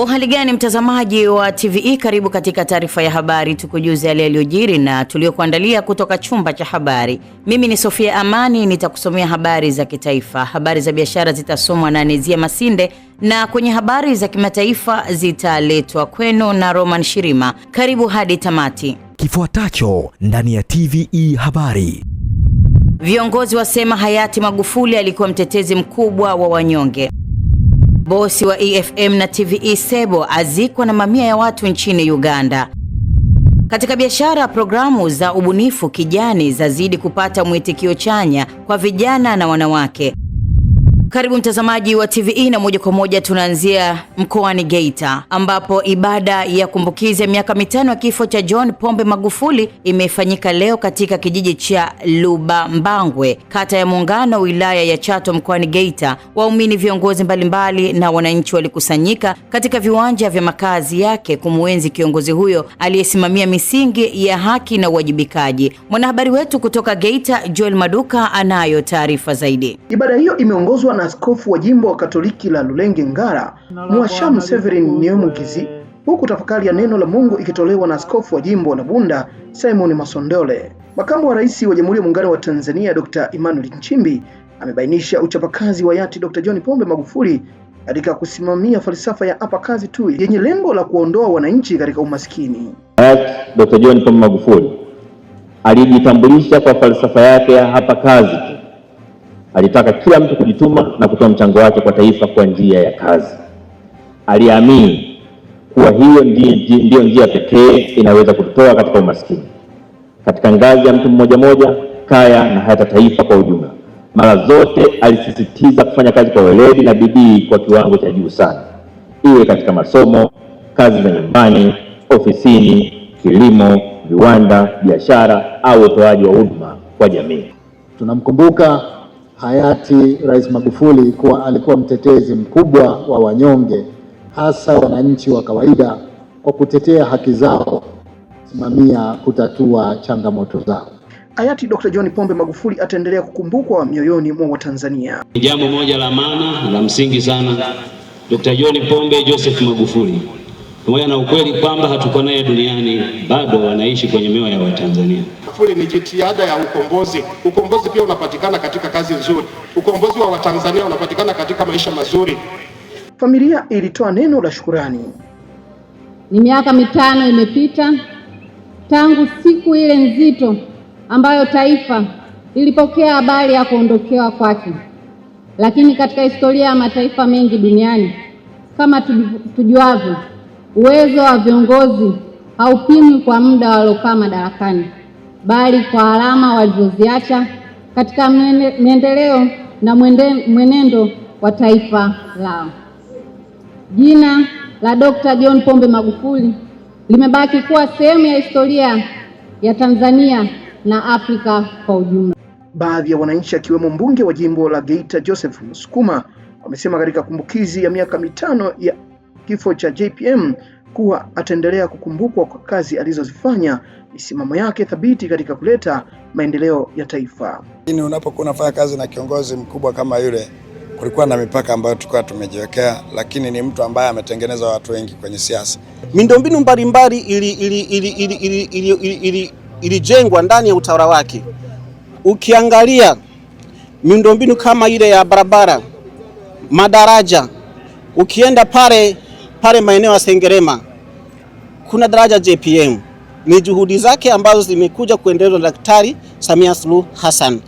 Hali gani mtazamaji wa TVE, karibu katika taarifa ya habari, tukujuze yale yaliyojiri na tuliokuandalia kutoka chumba cha habari. Mimi ni Sofia Amani, nitakusomea habari za kitaifa. Habari za biashara zitasomwa na Nezia Masinde, na kwenye habari za kimataifa zitaletwa kwenu na Roman Shirima. Karibu hadi tamati. Kifuatacho ndani ya TVE habari. Viongozi wasema hayati Magufuli alikuwa mtetezi mkubwa wa wanyonge. Bosi wa EFM na TVE Sebo azikwa na mamia ya watu nchini Uganda. Katika biashara, programu za ubunifu kijani zazidi kupata mwitikio chanya kwa vijana na wanawake. Karibu mtazamaji wa TVE, na moja kwa moja tunaanzia mkoani Geita, ambapo ibada ya kumbukizi ya miaka 5 ya kifo cha John Pombe Magufuli imefanyika leo katika kijiji cha Lubambangwe, kata ya Muungano, wilaya ya Chato, mkoani Geita. Waumini, viongozi mbalimbali na wananchi walikusanyika katika viwanja vya makazi yake kumuenzi kiongozi huyo aliyesimamia misingi ya haki na uwajibikaji. Mwanahabari wetu kutoka Geita, Joel Maduka, anayo taarifa zaidi. Ibada hiyo imeongozwa na askofu wa jimbo wa Katoliki la Lulenge Ngara, Mwashamu Severin Nyemugizi, huku tafakari ya neno la Mungu ikitolewa na askofu wa jimbo la Bunda, Simon Masondole. Makamu wa Rais wa Jamhuri ya Muungano wa Tanzania, Dr. Emmanuel Nchimbi, amebainisha uchapakazi wa hayati Dr. John Pombe Magufuli katika kusimamia falsafa ya hapa kazi tu yenye lengo la kuondoa wananchi katika umaskini. Hayati Dr. John Pombe Magufuli alijitambulisha kwa falsafa yake ya hapa kazi tu. Alitaka kila mtu kujituma na kutoa mchango wake kwa taifa kwa njia ya kazi. Aliamini kuwa hiyo ndiyo njia pekee inaweza kututoa katika umaskini, katika ngazi ya mtu mmoja mmoja, kaya na hata taifa kwa ujumla. Mara zote alisisitiza kufanya kazi kwa weledi na bidii kwa kiwango cha juu sana, iwe katika masomo, kazi za nyumbani, ofisini, kilimo, viwanda, biashara au utoaji wa huduma kwa jamii. Tunamkumbuka hayati Rais Magufuli kuwa alikuwa mtetezi mkubwa wa wanyonge, hasa wananchi wa kawaida, kwa kutetea haki zao, simamia kutatua changamoto zao. Hayati Dr. John Pombe Magufuli ataendelea kukumbukwa mioyoni mwa Watanzania. Jambo moja la maana la msingi sana, Dr. John Pombe Joseph Magufuli, pamoja na ukweli kwamba hatuko naye duniani, bado wanaishi kwenye mioyo ya Watanzania. Magufuli ni jitihada ya ukombozi. Ukombozi pia unapatikana katika kazi nzuri. Ukombozi wa Watanzania unapatikana katika maisha mazuri. Familia ilitoa neno la shukrani. Ni miaka 5 imepita tangu siku ile nzito ambayo taifa lilipokea habari ya kuondokewa kwake. Lakini katika historia ya mataifa mengi duniani, kama tujuavyo, uwezo wa viongozi haupimwi kwa muda waliokaa madarakani, bali kwa alama walizoziacha katika maendeleo na mwenendo wa taifa lao. Jina la Dr. John Pombe Magufuli limebaki kuwa sehemu ya historia ya Tanzania na Afrika kwa ujumla. Baadhi ya wananchi, akiwemo mbunge wa jimbo la Geita Joseph Musukuma, wamesema katika kumbukizi ya miaka 5 ya kifo cha JPM kuwa ataendelea kukumbukwa kwa kazi alizozifanya, misimamo yake thabiti katika kuleta maendeleo ya taifa. Lakini unapokuwa unafanya kazi na kiongozi mkubwa kama yule, kulikuwa na mipaka ambayo tulikuwa tumejiwekea, lakini ni mtu ambaye ametengeneza watu wengi kwenye siasa. Miundombinu mbalimbali ilijengwa ndani ya utawala wake. Ukiangalia miundombinu kama ile ya barabara, madaraja, ukienda pale maeneo ya Sengerema kuna daraja JPM, ni juhudi zake ambazo zimekuja kuendelezwa na Daktari Samia Suluhu Hassan.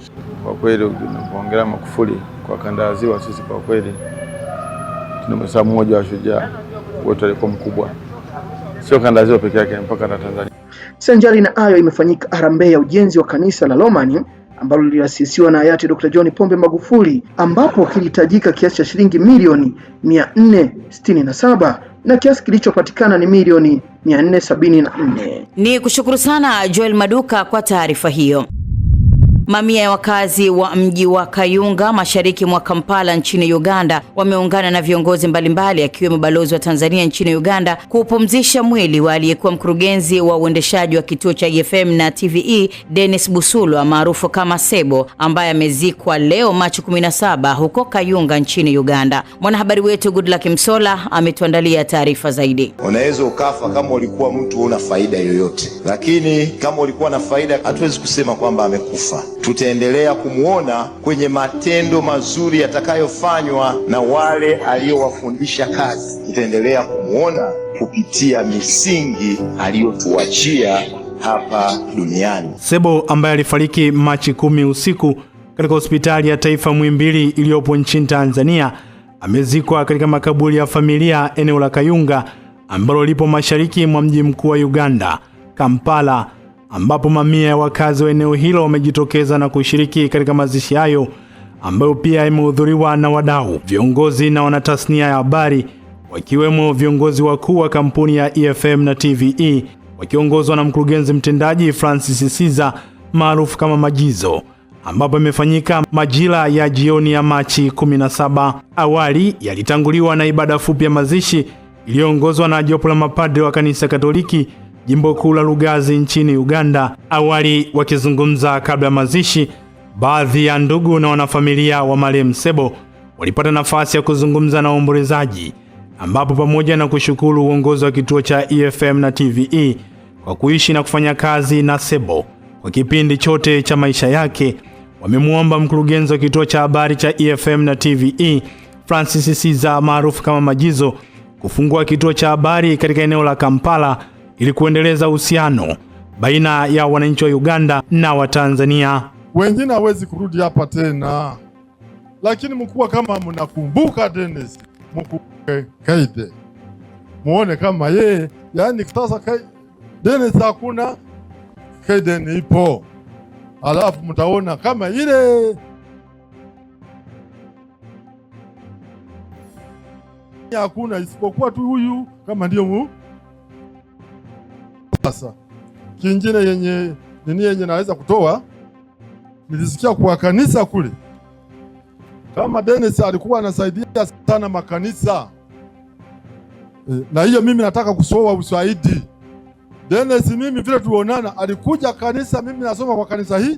Kwa kweli tunapoongelea Magufuli kwa kanda ya Ziwa, sisi kwa kweli tunamsema mmoja wa shujaa wote alikuwa mkubwa, sio kanda ya Ziwa pekee yake, mpaka na Tanzania. Sanjari na hayo, imefanyika harambee ya ujenzi wa kanisa la Romani ambalo liliasisiwa na hayati Dr. John Pombe Magufuli, ambapo kilihitajika kiasi cha shilingi milioni 467 na kiasi kilichopatikana ni milioni 474. Ni kushukuru sana Joel Maduka kwa taarifa hiyo. Mamia ya wakazi wa mji wa Kayunga mashariki mwa Kampala nchini Uganda wameungana na viongozi mbalimbali akiwemo balozi wa Tanzania nchini Uganda kupumzisha mwili wa aliyekuwa mkurugenzi wa uendeshaji wa kituo cha EFM na TVE Dennis Busulu maarufu kama Sebo, ambaye amezikwa leo Machi 17 huko Kayunga nchini Uganda. Mwanahabari wetu Goodluck Msola ametuandalia taarifa zaidi. Unaweza ukafa kama ulikuwa mtu una faida yoyote, lakini kama ulikuwa na faida hatuwezi kusema kwamba amekufa. Tutaendelea kumuona kwenye matendo mazuri yatakayofanywa na wale aliyowafundisha kazi. Tutaendelea kumuona kupitia misingi aliyotuachia hapa duniani. Sebo ambaye alifariki Machi 10 usiku katika hospitali ya taifa Muhimbili iliyopo nchini Tanzania amezikwa katika makaburi ya familia eneo la Kayunga ambalo lipo mashariki mwa mji mkuu wa Uganda, Kampala, ambapo mamia ya wakazi wa eneo hilo wamejitokeza na kushiriki katika mazishi hayo ambayo pia imehudhuriwa na wadau, viongozi na wanatasnia ya habari, wakiwemo viongozi wakuu wa kampuni ya EFM na TVE wakiongozwa na mkurugenzi mtendaji Francis Siza maarufu kama Majizo, ambapo imefanyika majira ya jioni ya Machi 17. Awali yalitanguliwa na ibada fupi ya mazishi iliyoongozwa na jopo la mapadri wa kanisa Katoliki jimbo kuu la Lugazi nchini Uganda. Awali wakizungumza kabla ya mazishi, baadhi ya ndugu na wanafamilia wa marehemu Sebo walipata nafasi ya kuzungumza na waombolezaji, ambapo pamoja na kushukuru uongozi wa kituo cha EFM na TVE kwa kuishi na kufanya kazi na Sebo kwa kipindi chote cha maisha yake, wamemuomba mkurugenzi wa kituo cha habari cha EFM na TVE Francis Siza maarufu kama Majizo kufungua kituo cha habari katika eneo la Kampala ili kuendeleza uhusiano baina ya wananchi wa Uganda na wa Tanzania. Wengine hawezi kurudi hapa tena, lakini mkuu kama mnakumbuka Dennis mkumbuke Kaide, muone kama yeye, yani sasa Dennis hakuna, Kaide nipo, alafu mtaona kama ile hakuna isipokuwa tu huyu kama ndio sasa. Kingine yenye naweza kutoa, nilisikia kwa kanisa kule kama Dennis alikuwa anasaidia sana makanisa na hiyo mimi nataka kusoa ushahidi. Dennis mimi vile tuonana alikuja kanisa, mimi nasoma kwa kanisa hii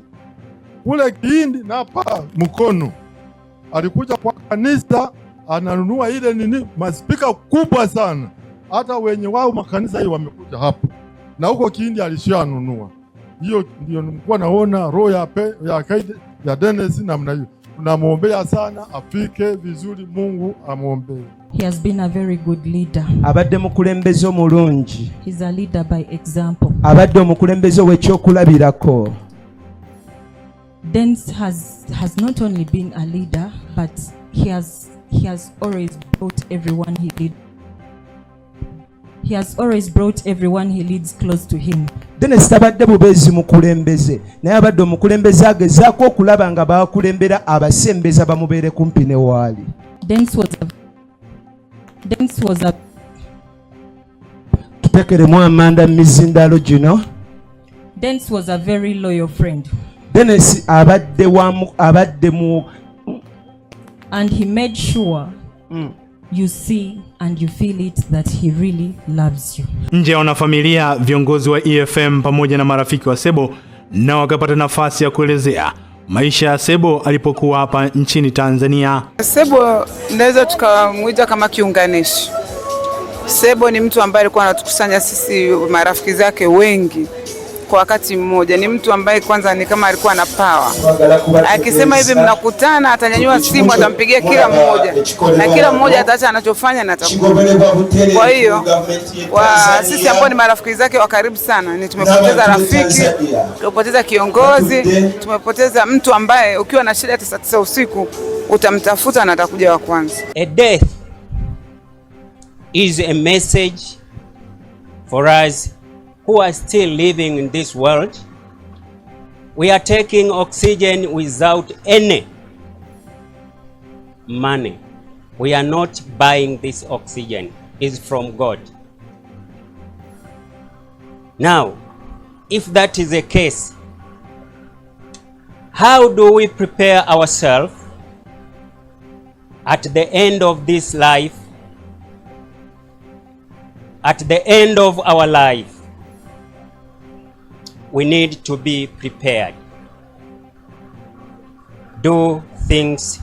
kule Kihindi na hapa Mkono, alikuja kwa kanisa ananunua ile nini maspika kubwa sana, hata wenye wao makanisa hii wamekuja hapo, na huko Kihindi alishanunua. Hiyo ndio nilikuwa naona roho ya Kaide ya Dennis namna hiyo. Tunamuombea sana afike vizuri, Mungu amuombee. He has been a very good leader. Abadde mukulembeze omulungi. He's a leader by example. Abadde omukulembeze w'ekyokulabirako. Dennis has not only been a leader, but he has always brought everyone he leads. He has always brought everyone he leads close to him. Dennis tabadde bubezi mukulembeze, naye abadde omukulembeze agezaako okulaba nga bakulembera abasembeza bamubeere kumpi ne waali. Dennis was a tutekeremu Amanda Mizindalo gino. Dennis was a very loyal friend. Dennis abadde mu and he made sure you see and you feel it that he really loves you. Nje ya wanafamilia, viongozi wa EFM pamoja na marafiki wa Sebo na wakapata nafasi ya kuelezea maisha ya Sebo alipokuwa hapa nchini Tanzania. Sebo naweza tukamuita kama kiunganishi. Sebo ni mtu ambaye alikuwa anatukusanya sisi marafiki zake wengi kwa wakati mmoja. Ni mtu ambaye kwanza ni kama alikuwa na power. Akisema hivi mnakutana, atanyanyua simu, atampigia kila mmoja, na kila mmoja ataacha anachofanya na atakuja. Kwa hiyo sisi ambao ni marafiki zake wa karibu sana, ni tumepoteza rafiki, tumepoteza kiongozi, tumepoteza mtu ambaye ukiwa na shida 9 usiku utamtafuta na atakuja wa kwanza. A death is a message for us who are still living in this world. We are taking oxygen without any money. We are not buying this oxygen. It's from God. Now, if that is the case, How do we prepare ourselves at the end of this life? At the end of our life, we need to be prepared. Do things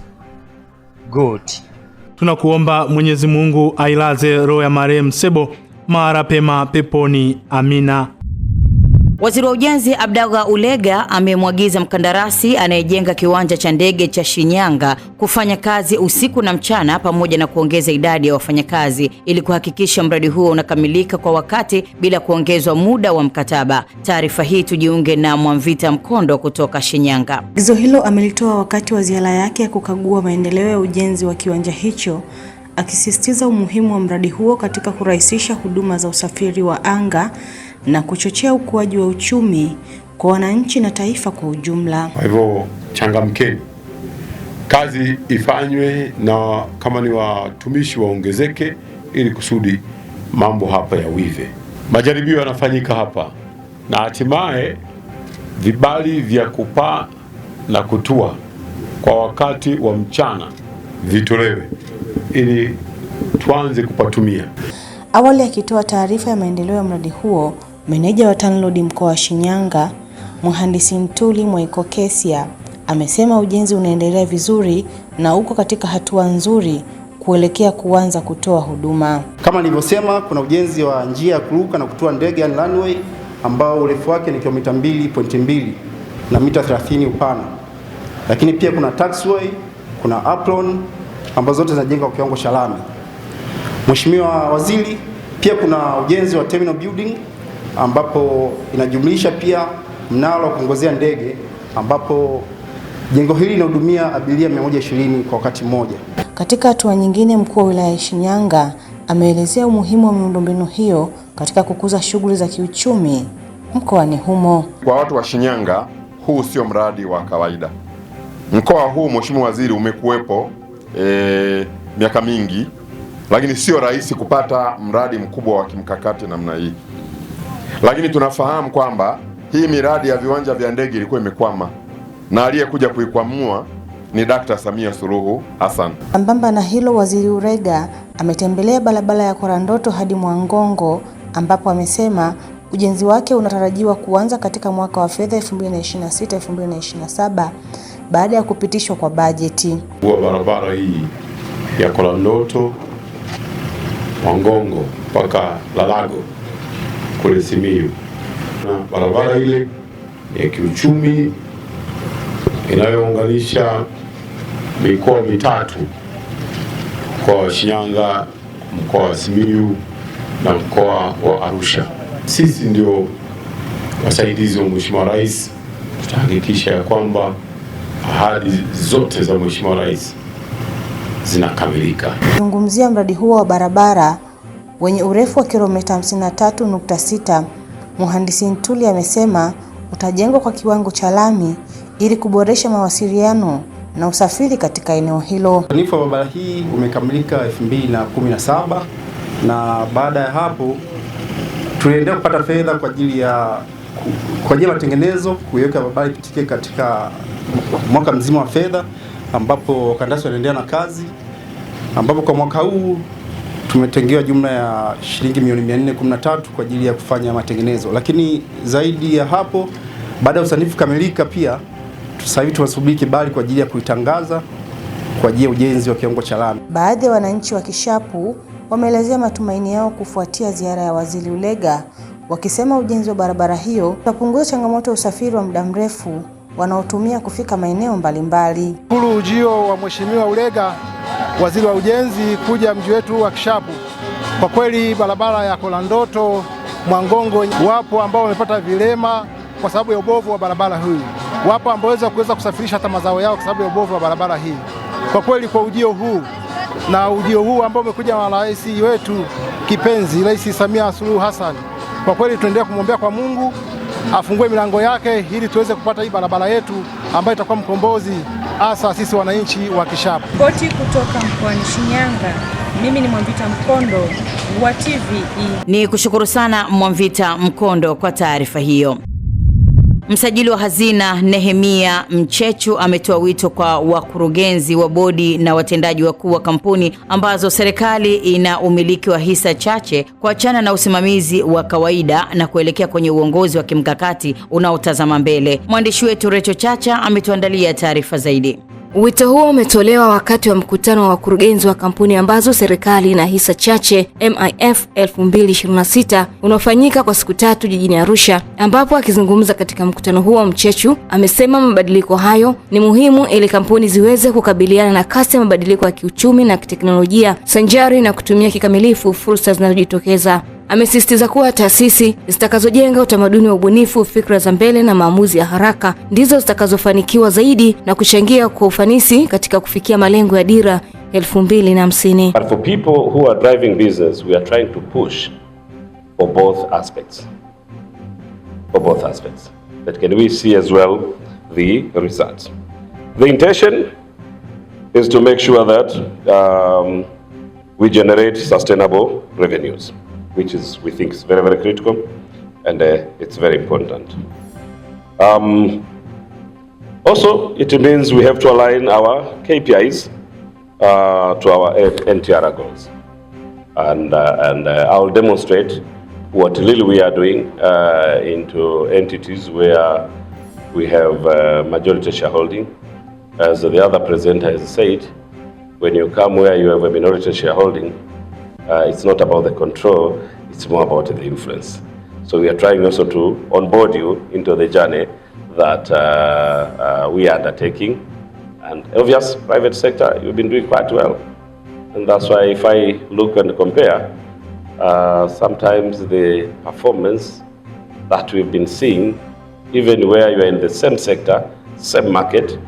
good. Tunakuomba Mwenyezi Mungu ailaze roho ya marehemu Sebo mahali pema peponi. Amina. Waziri wa Ujenzi Abdallah Ulega amemwagiza mkandarasi anayejenga kiwanja cha ndege cha Shinyanga kufanya kazi usiku na mchana pamoja na kuongeza idadi ya wafanyakazi ili kuhakikisha mradi huo unakamilika kwa wakati bila kuongezwa muda wa mkataba. Taarifa hii tujiunge na Mwamvita Mkondo kutoka Shinyanga. Agizo hilo amelitoa wakati wa ziara yake ya kukagua maendeleo ya ujenzi wa kiwanja hicho, akisisitiza umuhimu wa mradi huo katika kurahisisha huduma za usafiri wa anga na kuchochea ukuaji wa uchumi kwa wananchi na taifa kwa ujumla. Kwa hivyo changamkeni, kazi ifanywe, na kama ni watumishi waongezeke ili kusudi mambo hapa yawive. Majaribio yanafanyika hapa na hatimaye vibali vya kupaa na kutua kwa wakati wa mchana vitolewe ili tuanze kupatumia. Awali akitoa taarifa ya maendeleo ya mradi huo, meneja wa TANROADS mkoa wa Shinyanga, Mhandisi Ntuli Mwaikokesia, amesema ujenzi unaendelea vizuri na uko katika hatua nzuri kuelekea kuanza kutoa huduma. Kama nilivyosema, kuna ujenzi wa njia ya kuruka na kutua ndege yani runway ambao urefu wake ni kilomita 2.2 na mita 30 upana. Lakini pia kuna taxiway, kuna apron ambazo zote zinajengwa kwa kiwango cha lami. Mheshimiwa Waziri, pia kuna ujenzi wa terminal building ambapo inajumlisha pia mnalo wa kuongozea ndege ambapo jengo hili linahudumia abiria 120 kwa wakati mmoja. Katika hatua nyingine, mkuu wa wilaya ya Shinyanga ameelezea umuhimu wa miundombinu hiyo katika kukuza shughuli za kiuchumi mkoani humo. Kwa watu wa Shinyanga, huu sio mradi wa kawaida. Mkoa huu, Mheshimiwa Waziri, umekuwepo miaka mingi, lakini sio rahisi kupata mradi mkubwa wa kimkakati namna hii. Lakini tunafahamu kwamba hii miradi ya viwanja vya ndege ilikuwa imekwama na aliyekuja kuikwamua ni Dr. Samia Suluhu Hassan. Sambamba na hilo, Waziri Ulega ametembelea barabara ya Korandoto hadi Mwangongo ambapo amesema ujenzi wake unatarajiwa kuanza katika mwaka wa fedha 2026-2027 baada ya kupitishwa kwa bajeti. Barabara hii ya Korandoto Mwangongo mpaka Lalago kule Simiyu, na barabara ile ya kiuchumi inayounganisha mikoa mitatu, mkoa wa Shinyanga, mkoa wa Simiyu na mkoa wa Arusha. Sisi ndio wasaidizi wa Mheshimiwa Rais, tutahakikisha ya kwamba ahadi zote za Mheshimiwa Rais zinakamilika. Zungumzia mradi huo wa barabara wenye urefu wa kilomita 53.6, Mhandisi Ntuli amesema utajengwa kwa kiwango cha lami ili kuboresha mawasiliano na usafiri katika eneo hilo. Usanifu wa barabara hii umekamilika 2017 na baada ya hapo tuliendelea kupata fedha kwa ajili ya matengenezo, kuiweka barabara ipitike katika mwaka mzima wa fedha, ambapo wakandarasi wanaendelea na kazi, ambapo kwa mwaka huu tumetengewa jumla ya shilingi milioni 413 kwa ajili ya kufanya matengenezo. Lakini zaidi ya hapo, baada ya usanifu kamilika, pia sasa hivi tunasubiri kibali kwa ajili ya kuitangaza kwa ajili ya ujenzi wa kiwango cha lami. Baadhi ya wananchi wa Kishapu wameelezea matumaini yao kufuatia ziara ya Waziri Ulega, wakisema ujenzi wa barabara hiyo utapunguza changamoto ya usafiri wa muda mrefu wanaotumia kufika maeneo mbalimbali. Shukuru ujio wa Mheshimiwa Ulega, Waziri wa Ujenzi, kuja mji wetu wa Kishapu. Kwa kweli barabara ya Korandoto Mwangongo, wapo ambao wamepata vilema kwa sababu ya ubovu wa barabara hii. Wapo ambao kuweza kusafirisha hata mazao yao kwa sababu ya ubovu wa barabara hii. Kwa kweli kwa ujio huu ambao umekuja na rais wetu kipenzi, Rais Samia Suluhu Hassan, kwa kweli tunaendelea kumwombea kwa Mungu afungue milango yake ili tuweze kupata hii barabara yetu ambayo itakuwa mkombozi hasa sisi wananchi wa Kishapu. Ripoti kutoka mkoani Shinyanga, mimi ni Mwamvita Mkondo wa TVE. Ni kushukuru sana Mwamvita Mkondo kwa taarifa hiyo. Msajili wa hazina Nehemia Mchechu ametoa wito kwa wakurugenzi wa bodi na watendaji wakuu wa kampuni ambazo serikali ina umiliki wa hisa chache kuachana na usimamizi wa kawaida na kuelekea kwenye uongozi wa kimkakati unaotazama mbele. Mwandishi wetu Recho Chacha ametuandalia taarifa zaidi. Wito huo umetolewa wakati wa mkutano wa wakurugenzi wa kampuni ambazo serikali ina hisa chache MIF 2026 unaofanyika kwa siku 3 jijini Arusha, ambapo akizungumza katika mkutano huo Mchechu amesema mabadiliko hayo ni muhimu ili kampuni ziweze kukabiliana na kasi ya mabadiliko ya kiuchumi na kiteknolojia sanjari na kutumia kikamilifu fursa zinazojitokeza. Amesisitiza kuwa taasisi zitakazojenga utamaduni wa ubunifu, fikra za mbele na maamuzi ya haraka ndizo zitakazofanikiwa zaidi na kuchangia kwa ufanisi katika kufikia malengo ya dira 2050. But for people who are driving business, we are trying to push for both aspects. But can we see as well the results? The intention is to make sure that we generate sustainable revenues, which we think is very, very critical, and it's very important. Also, it means we have to align our KPIs to our NTR goals, and I'll demonstrate what really we are doing into entities where we have majority shareholding. As the other presenter has said, when you come where you have a minority shareholding, it's not about the control, it's more about the influence. So we are trying also to onboard you into the journey that we are undertaking. And obvious, private sector, you've been doing quite well. And that's why if I look and compare, sometimes the performance that we've been seeing, even where you are in the same sector, same market,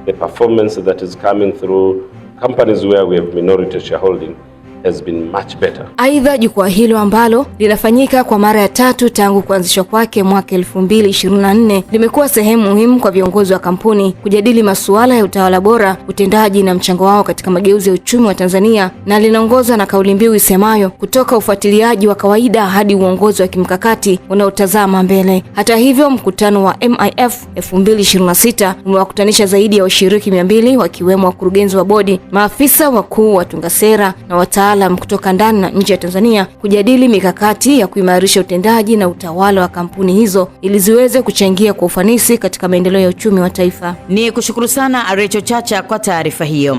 the performance that is coming through companies where we have minority shareholding has been much better. Aidha, jukwaa hilo ambalo linafanyika kwa mara ya 3 tangu kuanzishwa kwake mwaka 2024 limekuwa sehemu muhimu kwa viongozi wa kampuni kujadili masuala ya utawala bora, utendaji na mchango wao katika mageuzi ya uchumi wa Tanzania, na linaongozwa na kauli mbiu isemayo kutoka ufuatiliaji wa kawaida hadi uongozi wa kimkakati unaotazama mbele. Hata hivyo, mkutano wa MIF 2026 umewakutanisha zaidi ya washiriki 200 wakiwemo wakurugenzi wa bodi, maafisa wakuu, watunga sera na wataalamu kutoka ndani na nje ya Tanzania kujadili mikakati ya kuimarisha utendaji na utawala wa kampuni hizo ili ziweze kuchangia kwa ufanisi katika maendeleo ya uchumi wa taifa. Ni kushukuru sana Recho Chacha kwa taarifa hiyo.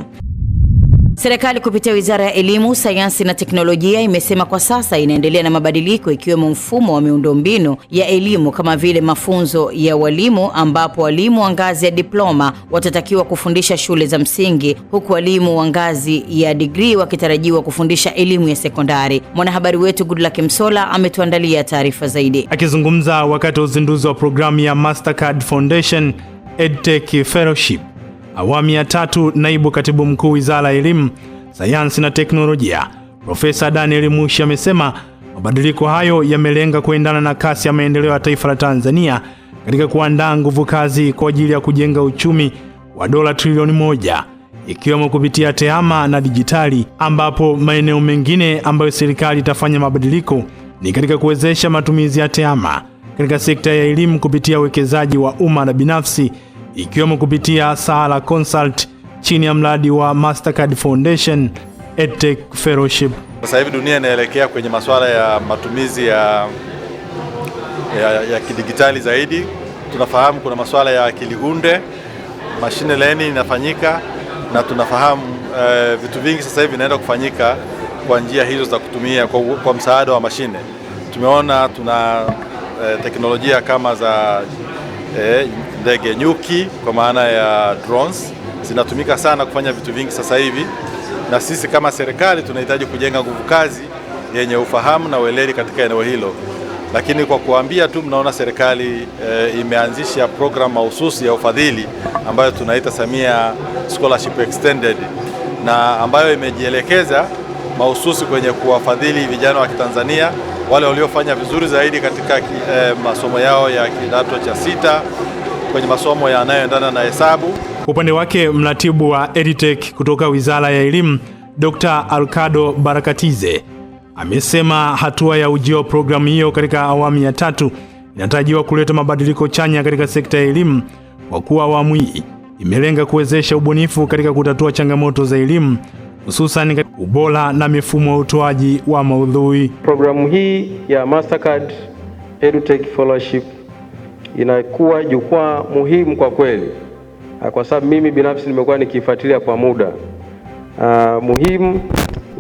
Serikali kupitia Wizara ya Elimu, Sayansi na Teknolojia imesema kwa sasa inaendelea na mabadiliko ikiwemo mfumo wa miundombinu ya elimu kama vile mafunzo ya walimu, ambapo walimu wa ngazi ya diploma watatakiwa kufundisha shule za msingi huku walimu wa ngazi ya degree wakitarajiwa kufundisha elimu ya sekondari. Mwanahabari wetu Goodluck Msola ametuandalia taarifa zaidi. Akizungumza wakati wa uzinduzi wa programu ya Mastercard Foundation EdTech Fellowship awamu ya 3, naibu katibu mkuu Wizara ya Elimu, Sayansi na Teknolojia, Profesa Daniel Mushi amesema mabadiliko hayo yamelenga kuendana na kasi ya maendeleo ya taifa la Tanzania katika kuandaa nguvu kazi kwa ajili ya kujenga uchumi wa dola trilioni 1 ikiwemo kupitia tehama na dijitali, ambapo maeneo mengine ambayo serikali itafanya mabadiliko ni katika kuwezesha matumizi ya tehama katika sekta ya elimu kupitia uwekezaji wa umma na binafsi, ikiwemo kupitia Sala Consult chini ya mradi wa Mastercard Foundation EdTech Fellowship. Sasa hivi dunia inaelekea kwenye masuala ya matumizi ya kidigitali zaidi. Tunafahamu kuna masuala ya akili hunde, machine learning inafanyika, na tunafahamu vitu vingi sasa hivi vinaenda kufanyika kwa njia hizo za kutumia kwa msaada wa mashine. Tumeona tuna teknolojia kama za ndege nyuki kwa maana ya drones zinatumika sana kufanya vitu vingi sasa hivi, na sisi kama serikali tunahitaji kujenga nguvu kazi yenye ufahamu na weledi katika eneo hilo. Lakini kwa kuambia tu, mnaona serikali imeanzisha program mahususi ya ufadhili ambayo tunaita Samia Scholarship Extended, na ambayo imejielekeza mahususi kwenye kuwafadhili vijana wa Kitanzania wale waliofanya vizuri zaidi katika masomo yao ya kidato cha 6 kwenye masomo yanayoendana na hesabu. Upande wake, mratibu wa EdTech kutoka Wizara ya Elimu, Dr. Alkado Barakatize, amesema hatua ya ujio programu hiyo katika awamu ya 3 inatarajiwa kuleta mabadiliko chanya katika sekta ya elimu kwa kuwa awamu hii imelenga kuwezesha ubunifu katika kutatua changamoto za elimu, hususan ubora na mifumo ya utoaji wa maudhui. Programu hii ya Mastercard EduTech Fellowship inakuwa jukwaa muhimu kwa kweli, kwa sababu mimi binafsi nimekuwa nikifuatilia kwa muda, muhimu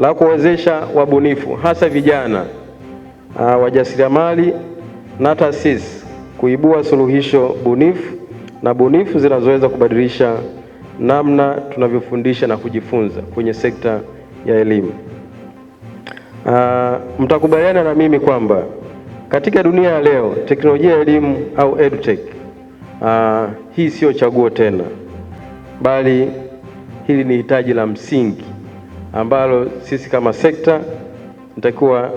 la kuwezesha wabunifu hasa vijana, wajasiriamali na taasisi kuibua suluhisho bunifu zinazoweza kubadilisha namna tunavyofundisha na kujifunza kwenye sekta ya elimu. Mtakubaliana na mimi kwamba katika dunia ya leo teknolojia ya elimu au EduTech hii sio chaguo tena, bali hili ni hitaji la msingi ambalo sisi kama sekta nitakuwa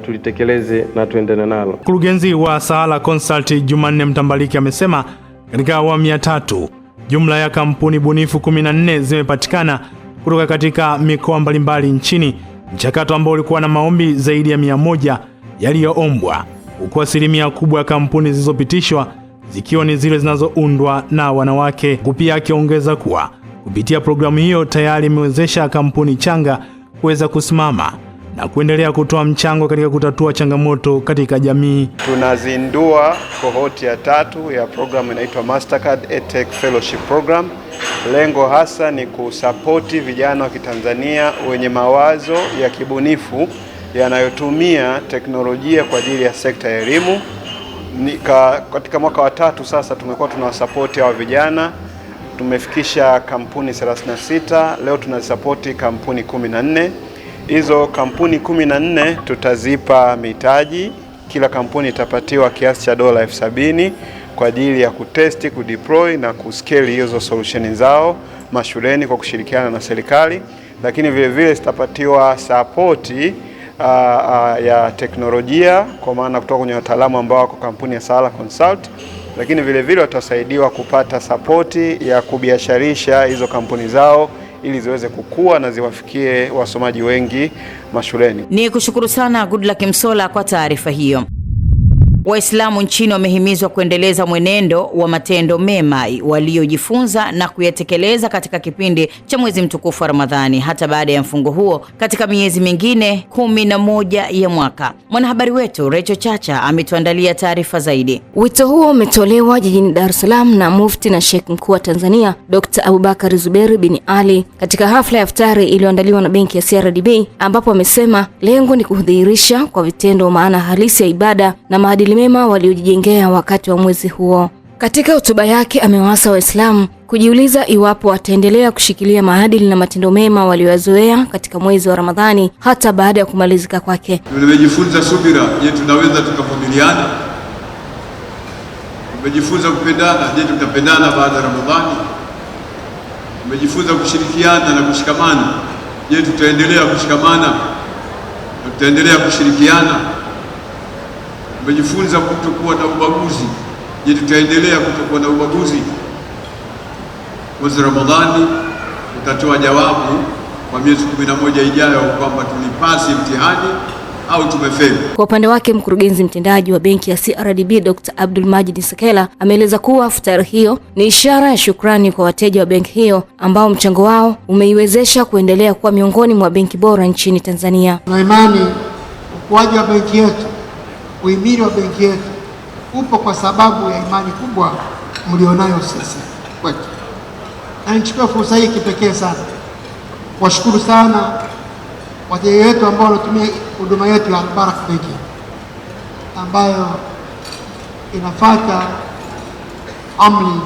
tulitekeleze na tuendelee nalo. Mkurugenzi wa Sahala Consult Jumanne Mtambaliki amesema katika awamu ya 3 jumla ya kampuni bunifu 14 zimepatikana kutoka katika mikoa mbalimbali nchini, mchakato ambao ulikuwa na maombi zaidi ya 100 yaliyoombwa, huku asilimia kubwa ya kampuni zilizopitishwa zikiwa ni zile zinazoundwa na wanawake. Pia akiongeza kuwa kupitia programu hiyo tayari imewezesha kampuni changa kuweza kusimama na kuendelea kutoa mchango katika kutatua changamoto katika jamii. Tunazindua kohoti ya 3 ya programu inaitwa Mastercard EdTech Fellowship Program. Lengo hasa ni kusapoti vijana wa Kitanzania wenye mawazo ya kibunifu yanayotumia teknolojia kwa ajili ya sekta ya elimu. Katika mwaka wa 3 sasa tumekuwa tunawasapoti hao vijana. Tumefikisha kampuni 36, leo tunasapoti kampuni 14. Hizo kampuni 14 tutazipa mitaji. Kila kampuni itapatiwa kiasi cha dola 70,000 kwa ajili ya kutesti, kudeploy na kuscale hizo solution zao mashuleni kwa kushirikiana na serikali, lakini vile vile zitapatiwa support ya teknolojia kwa maana kutoka kwenye wataalamu ambao wako kampuni ya Sahala Consult, lakini vile vile watasaidiwa kupata support ya kubiasharisha hizo kampuni zao ili ziweze kukua na ziwafikie wasomaji wengi mashuleni. Ni kushukuru sana Goodluck Msolla kwa taarifa hiyo. Waislamu nchini wamehimizwa kuendeleza mwenendo wa matendo mema waliojifunza na kuyatekeleza katika kipindi cha mwezi mtukufu wa Ramadhani hata baada ya mfungo huo katika miezi mingine 11 ya mwaka. Mwanahabari wetu Rachel Chacha ametuandalia taarifa zaidi. Wito huo umetolewa jijini Dar es Salaam na Mufti na Sheikh Mkuu wa Tanzania Dr. Abubakar Zuberi bin Ali katika hafla ya iftari iliyoandaliwa na benki ya CRDB, ambapo amesema lengo ni kudhihirisha kwa vitendo maana halisi ya ibada na maadili mema waliojijengea wakati wa mwezi huo. Katika hotuba yake amewaasa Waislamu kujiuliza iwapo wataendelea kushikilia maadili na matendo mema walioyazoea katika mwezi wa Ramadhani hata baada ya kumalizika kwake. Tumejifunza subira, je, tunaweza tukavumiliana? Tumejifunza kupendana, je, tutapendana baada ya Ramadhani? Tumejifunza kushirikiana na kushikamana, je, tutaendelea kushikamana? Tutaendelea kushirikiana? Tumejifunza kutokuwa na ubaguzi, je, tutaendelea kutokuwa na ubaguzi? Mwezi Ramadhani utatoa jawabu kwa miezi 11 ijayo kwamba tulipasi mtihani au tumefeli. Kwa upande wake mkurugenzi mtendaji wa benki ya CRDB Dr. Abdul Majid Sekela ameeleza kuwa iftari hiyo ni ishara ya shukrani kwa wateja wa benki hiyo ambao mchango wao umeiwezesha kuendelea kuwa miongoni mwa benki bora nchini Tanzania. Na imani ukuaji wa benki yetu, uhimili wa benki yetu upo kwa sababu ya imani kubwa mlionayo sisi kwetu. Na nichukue fursa hii kipekee sana kuwashukuru sana wateja wetu ambao wanatumia huduma yetu ya Al-Barak Banking ambayo inafuata amri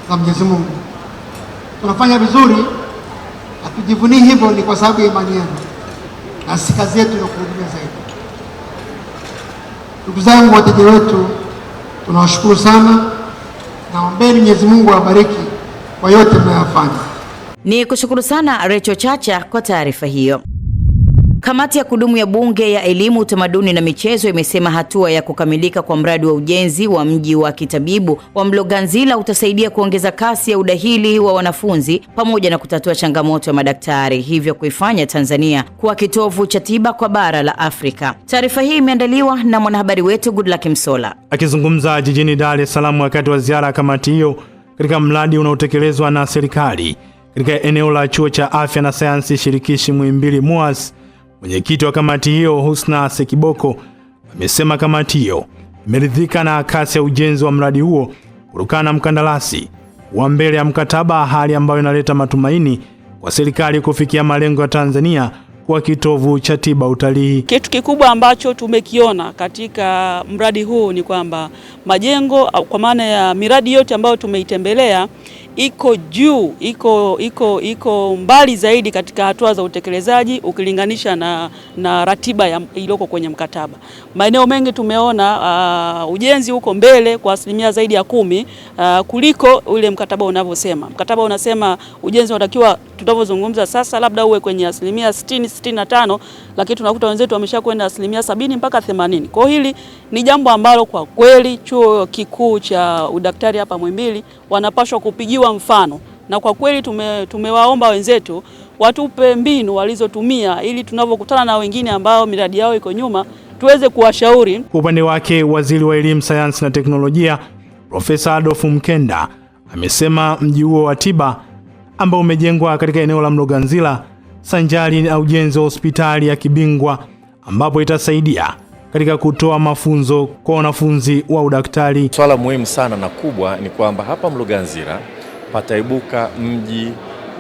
za Mwenyezi Mungu. Tunafanya vizuri, hatujivunii hivyo, ni kwa sababu ya imani yenu, na si kazi yetu ya kuhudumia zaidi. Ndugu zangu wateja wetu, tunawashukuru sana, naombeni Mwenyezi Mungu awabariki kwa yote mnayofanya. Ni kushukuru sana Rachel Chacha kwa taarifa hiyo. Kamati ya kudumu ya Bunge ya Elimu, Utamaduni na Michezo imesema hatua ya kukamilika kwa mradi wa ujenzi wa mji wa kitabibu wa Mloganzila utasaidia kuongeza kasi ya udahili wa wanafunzi pamoja na kutatua changamoto ya madaktari, hivyo kuifanya Tanzania kuwa kitovu cha tiba kwa bara la Afrika. Taarifa hii imeandaliwa na mwanahabari wetu Goodluck Msola. Akizungumza jijini Dar es Salaam wakati wa ziara ya kamati hiyo katika mradi unaotekelezwa na serikali katika eneo la Chuo cha Afya na Sayansi Shirikishi Muhimbili MUHAS, mwenyekiti wa kamati hiyo Husna Sekiboko amesema kamati hiyo imeridhika na kasi ya ujenzi wa mradi huo kutokana na mkandarasi wa mbele ya mkataba, hali ambayo inaleta matumaini kwa serikali kufikia malengo ya Tanzania kwa kitovu cha tiba utalii. Kitu kikubwa ambacho tumekiona katika mradi huu ni kwamba majengo kwa maana ya miradi yote ambayo tumeitembelea iko juu, iko mbali zaidi katika hatua za utekelezaji ukilinganisha na ratiba iliyoko kwenye mkataba. Maeneo mengi tumeona ujenzi uko mbele kwa asilimia zaidi ya 10 kuliko ule mkataba unavyosema. Mkataba unasema ujenzi unatakiwa tunavyozungumza sasa labda uwe kwenye asilimia 60-65, lakini tunakuta wenzetu wameshakwenda asilimia 70 mpaka 80. Kwa hili ni jambo ambalo kwa kweli Chuo Kikuu cha Udaktari hapa Muhimbili wanapaswa kupigiwa mfano, na kwa kweli tumewaomba wenzetu watupe mbinu walizotumia ili tunavyokutana na wengine ambao miradi yao iko nyuma tuweze kuwashauri. Kwa upande wake, Waziri wa Elimu, Sayansi na Teknolojia Profesa Adolf Mkenda amesema mji huo wa tiba ambao umejengwa katika eneo la Mloganzila sanjari na ujenzi wa hospitali ya kibingwa ambapo itasaidia katika kutoa mafunzo kwa wanafunzi wa udaktari. Swala muhimu sana na kubwa ni kwamba hapa Mloganzila pataibuka mji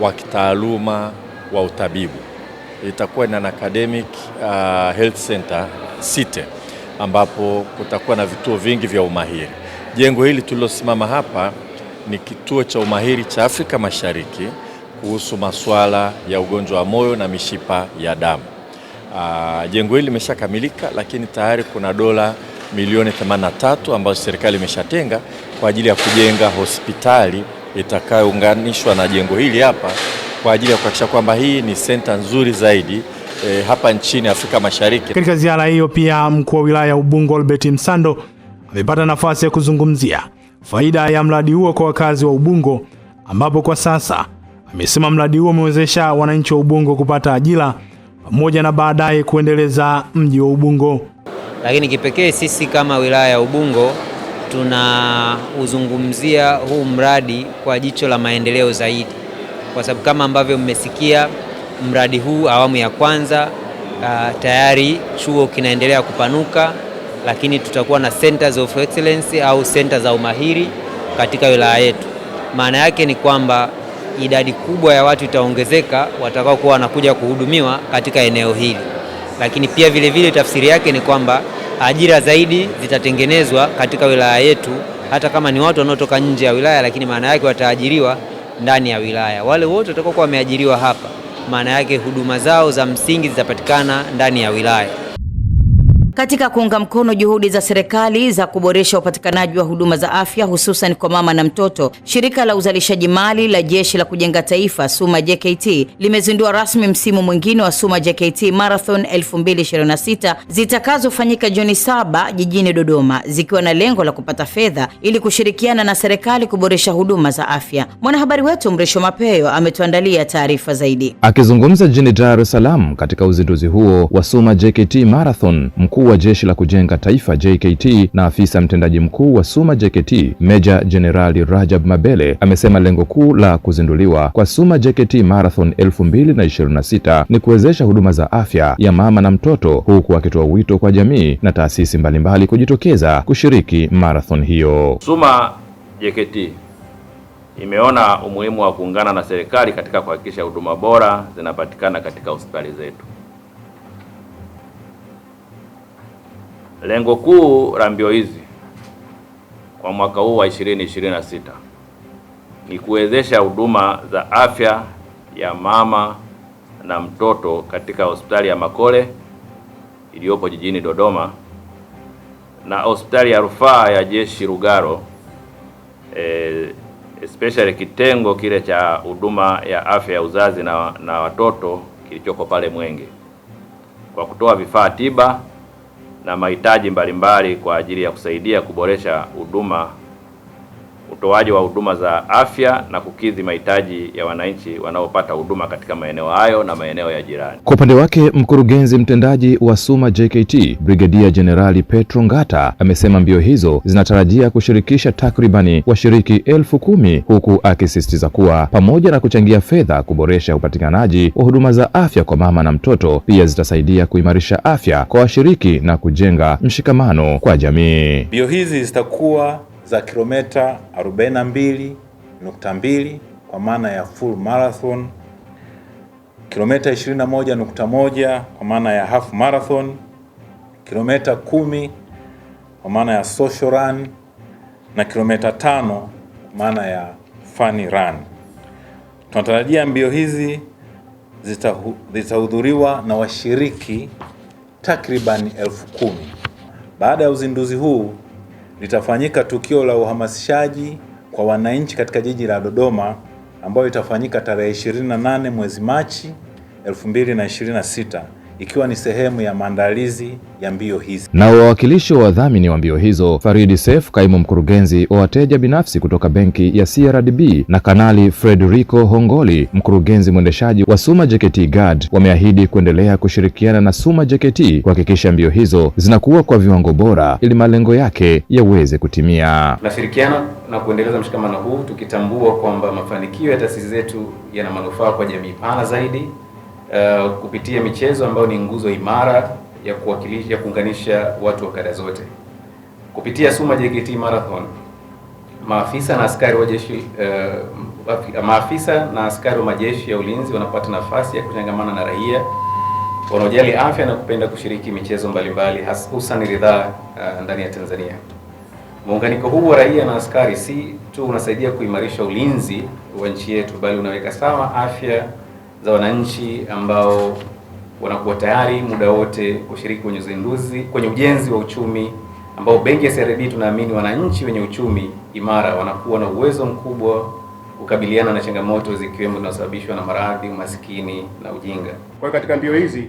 wa kitaaluma wa utabibu. Itakuwa na academic health center city ambapo kutakuwa na vituo vingi vya umahiri. Jengo hili tulilosimama hapa ni kituo cha umahiri cha Afrika Mashariki kuhusu masuala ya ugonjwa wa moyo na mishipa ya damu. Jengo hili limeshakamilika, lakini tayari kuna dola milioni 83 ambazo serikali imeshatenga kwa ajili ya kujenga hospitali itakayounganishwa na jengo hili hapa kwa ajili ya kuhakikisha kwamba hii ni senta nzuri zaidi hapa nchini Afrika Mashariki. Katika ziara hiyo pia mkuu wa wilaya ya Ubungo Albert Msando amepata nafasi ya kuzungumzia faida ya mradi huo kwa wakazi wa Ubungo, ambapo kwa sasa amesema mradi huo umewezesha wananchi wa Ubungo kupata ajira pamoja na baadaye kuendeleza mji wa Ubungo. Lakini kipekee sisi kama wilaya ya Ubungo tunauzungumzia huu mradi kwa jicho la maendeleo zaidi, kwa sababu kama ambavyo mmesikia mradi huu awamu ya kwanza tayari chuo kinaendelea kupanuka, lakini tutakuwa na centers of excellence au center za umahiri katika wilaya yetu. Maana yake ni kwamba idadi kubwa ya watu itaongezeka watakao kuwa wanakuja kuhudumiwa katika eneo hili, lakini pia vile tafsiri yake ni kwamba ajira zaidi zitatengenezwa katika wilaya yetu, hata kama ni watu wanaotoka nje ya wilaya, lakini maana yake wataajiriwa ndani ya wilaya. Wale wote watakao kuwa wameajiriwa hapa, maana yake huduma zao za msingi zitapatikana ndani ya wilaya. Katika kuunga mkono juhudi za serikali za kuboresha upatikanaji wa huduma za afya hususan kwa mama na mtoto, shirika la uzalishaji mali la Jeshi la Kujenga Taifa SUMA JKT limezindua rasmi msimu mwingine wa SUMA JKT Marathon 2026 zitakazofanyika Juni 7 jijini Dodoma, zikiwa na lengo la kupata fedha ili kushirikiana na serikali kuboresha huduma za afya. Mwanahabari wetu Mrisho Mapeyo ametuandalia taarifa zaidi. Akizungumza jijini Dar es Salaam katika uzinduzi huo wa SUMA JKT Marathon, mkuu wa Jeshi la Kujenga Taifa JKT na afisa mtendaji mkuu wa SUMA JKT Meja Jenerali Rajab Mabele amesema lengo kuu la kuzinduliwa kwa SUMA JKT Marathon 2026 ni kuwezesha huduma za afya ya mama na mtoto, huku akitoa wito kwa jamii na taasisi mbalimbali kujitokeza kushiriki marathon hiyo. SUMA JKT imeona umuhimu wa kuungana na serikali katika kuhakikisha huduma bora zinapatikana katika hospitali zetu. Lengo kuu la mbio hizi kwa mwaka huu wa 2026 ni kuwezesha huduma za afya ya mama na mtoto katika hospitali ya Makole iliyopo jijini Dodoma na hospitali ya rufaa ya Jeshi Lugalo, especially kitengo kile cha huduma ya afya ya uzazi na watoto kilichoko pale Mwenge. kwa kutoa vifaa tiba na mahitaji mbalimbali kwa ajili ya kusaidia kuboresha utoaji wa huduma za afya na kukidhi mahitaji ya wananchi wanaopata huduma katika maeneo hayo na maeneo ya jirani. Kwa upande wake, mkurugenzi mtendaji wa SUMA JKT, Brigadia Jenerali Petro Ngata, amesema mbio hizo zinatarajia kushirikisha takribani washiriki 10,000, huku akisisitiza kuwa pamoja na kuchangia fedha kuboresha upatikanaji wa huduma za afya kwa mama na mtoto, pia zitasaidia kuimarisha afya kwa washiriki na kujenga mshikamano kwa jamii. Mbio hizi zitakuwa za kilomita 42.2 kwa maana ya full marathon, kilomita 21.1 kwa maana ya half marathon, kilomita 10 kwa maana ya social run na kilomita 5 kwa maana ya funny run. Tunatarajia mbio hizi zitahudhuriwa na washiriki takriban 10,000. Baada ya uzinduzi huu litafanyika tukio la uhamasishaji kwa wananchi katika jiji la Dodoma ambayo itafanyika tarehe 28 mwezi Machi 2026, ikiwa ni sehemu ya maandalizi ya mbio hizi. Na wawakilishi wa wadhamini wa mbio hizo, Faridi Seif, kaimu mkurugenzi wa wateja binafsi kutoka benki ya CRDB, na Kanali Frederico Hongoli, mkurugenzi mwendeshaji wa SUMA JKT Guard, wameahidi kuendelea kushirikiana na SUMA JKT kuhakikisha mbio hizo zinakuwa kwa viwango bora ili malengo yake yaweze kutimia. Tunashirikiana na kuendeleza mshikamano huu tukitambua kwamba mafanikio ya taasisi zetu yana manufaa kwa jamii pana zaidi. Kupitia michezo ambayo ni nguzo imara ya kuunganisha watu wa kada zote. Kupitia SUMA JKT Marathon, maafisa na askari wa majeshi ya ulinzi wanapata nafasi ya kuchangamana na raia wanaojali afya na kupenda kushiriki michezo mbalimbali, hususan ridhaa ndani ya Tanzania. Muunganiko huu wa raia na askari si tu unasaidia kuimarisha ulinzi wa nchi yetu, bali unaweka sawa afya za wananchi ambao wanakuwa tayari muda wote kushiriki kwenye ujenzi wa uchumi ambao benki ya CRDB tunaamini wananchi wenye uchumi imara wanakuwa na uwezo mkubwa kukabiliana na changamoto zikiwemo zinazosababishwa na maradhi, umaskini na ujinga. Kwa katika mbio hizi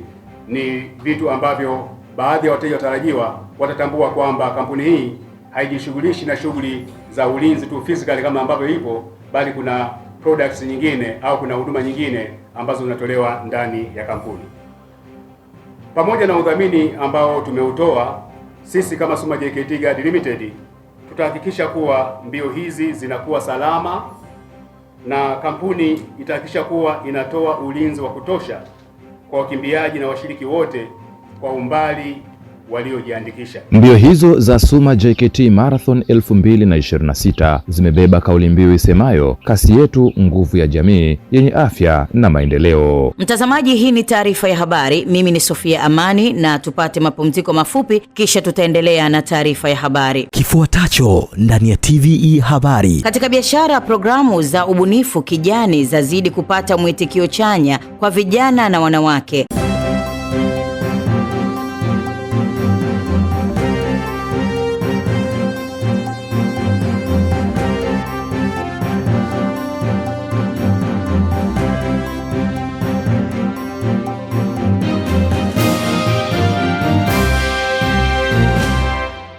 ni vitu ambavyo baadhi ya wateja watarajiwa watatambua kwamba kampuni hii haijishughulishi na shughuli za ulinzi tu physically kama ambavyo ipo, bali kuna products nyingine au kuna huduma nyingine ambazo zinatolewa ndani ya kampuni. Pamoja na udhamini ambao tumeutoa, sisi kama SUMA JKT Guard Limited tutahakikisha kuwa mbio hizi zinakuwa salama na kampuni itahakikisha kuwa inatoa ulinzi wa kutosha kwa wakimbiaji na washiriki wote kwa umbali waliojiandikisha. Mbio hizo za SUMA JKT Marathon 2026 zimebeba kauli mbiu isemayo kasi yetu, nguvu ya jamii yenye afya na maendeleo. Mtazamaji, hii ni taarifa ya habari. Mimi ni Sofia Amani, na tupate mapumziko mafupi kisha tutaendelea na taarifa ya habari. Kifuatacho ndani ya TVE habari. Katika biashara, programu za ubunifu kijani zazidi kupata mwitikio chanya kwa vijana na wanawake.